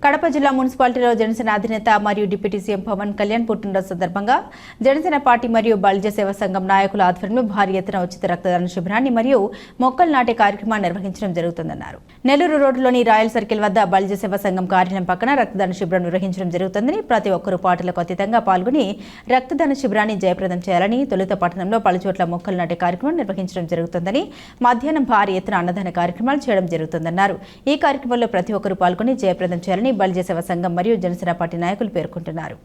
కడప జిల్లా మున్సిపాలిటీలో జనసేన అధినేత మరియు డిప్యూటీ సీఎం పవన్ కళ్యాణ్ పుట్టినరోజు సందర్భంగా జనసేన పార్టీ మరియు బలిజ సేవా సంఘం నాయకుల ఆధ్వర్యంలో భారీ ఎత్తున ఉచిత రక్తదాన శిబిరాన్ని మరియు మొక్కలు నాటే కార్యక్రమాన్ని నిర్వహించడం జరుగుతుందన్నారు. నెల్లూరు రోడ్డులోని రాయల్ సర్కిల్ వద్ద బలిజ సేవా సంఘం కార్యాలయం పక్కన రక్తదాన శిబిరం నిర్వహించడం జరుగుతుందని, ప్రతి ఒక్కరూ పార్టీలకు అతీతంగా పాల్గొని రక్తదాన శిబిరాన్ని జయప్రదం చేయాలని, తొలుత పట్టణంలో పలుచోట్ల మొక్కలు నాటే కార్యక్రమం నిర్వహించడం జరుగుతుందని, మధ్యాహ్నం భారీ ఎత్తున అన్నదాన కార్యక్రమాలు చేయడం జరుగుతుందన్నారు. ఈ కార్యక్రమంలో ప్రతి ఒక్కరూ పాల్గొని జయప్రదం చేయాలని బలిజ సేవా సంఘం మరియు జనసేన పార్టీ నాయకులు పేర్కొంటున్నారు.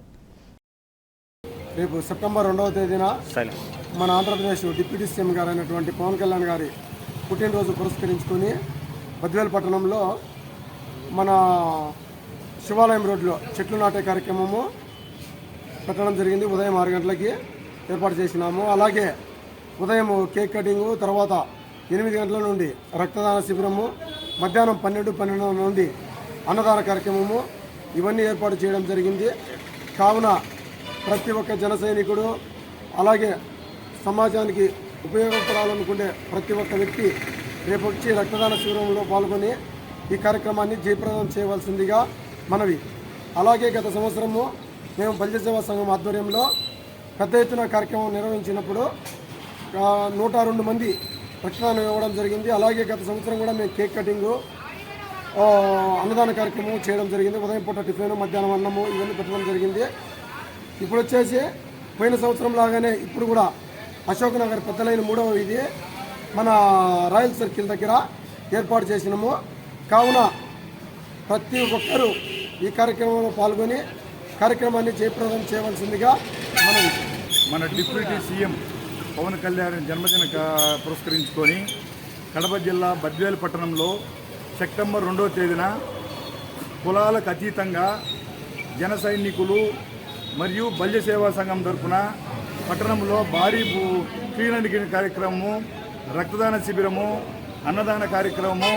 రేపు సెప్టెంబర్ 2వ తేదీన మన ఆంధ్రప్రదేశ్ డిప్యూటీ సీఎం గారు అయినటువంటి పవన్ కళ్యాణ్ గారి పుట్టినరోజు పురస్కరించుకొని బద్వేల్ పట్టణంలో మన శివాలయం రోడ్లో చెట్లు నాటే కార్యక్రమము పెట్టడం జరిగింది. ఉదయం 6 గంటలకి ఏర్పాటు చేసినాము. అలాగే ఉదయం కేక్ కటింగు, తర్వాత 8 గంటల నుండి రక్తదాన శిబిరము, మధ్యాహ్నం 12 నుండి అన్నదాన కార్యక్రమము ఇవన్నీ ఏర్పాటు చేయడం జరిగింది. కావున ప్రతి ఒక్క జన సైనికుడు, అలాగే సమాజానికి ఉపయోగపడాలనుకునే ప్రతి ఒక్క వ్యక్తి రేపు వచ్చి రక్తదాన శిబిరంలో పాల్గొని ఈ కార్యక్రమాన్ని జయప్రదం చేయవలసిందిగా మనవి. అలాగే గత సంవత్సరము మేము బలిజ సేవా సంఘం ఆధ్వర్యంలో పెద్ద ఎత్తున కార్యక్రమం నిర్వహించినప్పుడు 102 మంది రక్తదానం ఇవ్వడం జరిగింది. అలాగే గత సంవత్సరం కూడా మేము కేక్ కటింగు, అన్నదాన కార్యక్రమం చేయడం జరిగింది. ఉదయం పూట టిఫిన్, మధ్యాహ్నం అన్నము ఇవన్నీ పెట్టడం జరిగింది. ఇప్పుడు వచ్చేసి పోయిన సంవత్సరం లాగానే ఇప్పుడు కూడా అశోక్ నగర్ పెద్దలైన 3వ వీధి మన రాయల్ సర్కిల్ దగ్గర ఏర్పాటు చేసినాము. కావున ప్రతి ఒక్కరూ ఈ కార్యక్రమంలో పాల్గొని కార్యక్రమాన్ని జయప్రదం చేయవలసిందిగా మన డిప్యూటీ సీఎం పవన్ కళ్యాణ్ జన్మదిన పురస్కరించుకొని కడప జిల్లా బద్వేల్ పట్టణంలో సెప్టెంబర్ 2వ తేదీన కులాలకు అతీతంగా జన సైనికులు మరియు బలిజ సేవా సంఘం తరఫున పట్టణంలో భారీ క్లీన్ అండ్ గ్రీన్ కార్యక్రమము, రక్తదాన శిబిరము, అన్నదాన కార్యక్రమము,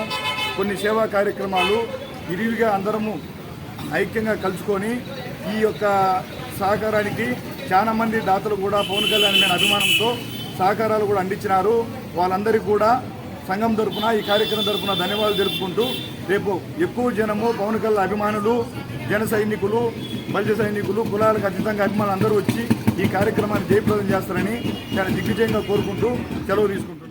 కొన్ని సేవా కార్యక్రమాలు విరివిగా అందరము ఐక్యంగా కలుసుకొని ఈ యొక్క సహకారానికి చాలామంది దాతలు కూడా పవన్ కళ్యాణ్ మీద అభిమానంతో సహకారాలు కూడా అందించినారు. వాళ్ళందరికీ కూడా సంఘం తరఫున, ఈ కార్యక్రమం తరఫున ధన్యవాదాలు తెలుపుకుంటూ, రేపు ఎక్కువ జనము పవన్ కళ్యాణ్ అభిమానులు, జన సైనికులు, బలిజ సైనికులు, కులాలకు అతీతంగా అభిమానులు అందరూ వచ్చి ఈ కార్యక్రమాన్ని జయప్రదం చేస్తారని చాలా దిగ్విజయంగా కోరుకుంటూ సెలవు తీసుకుంటున్నాను.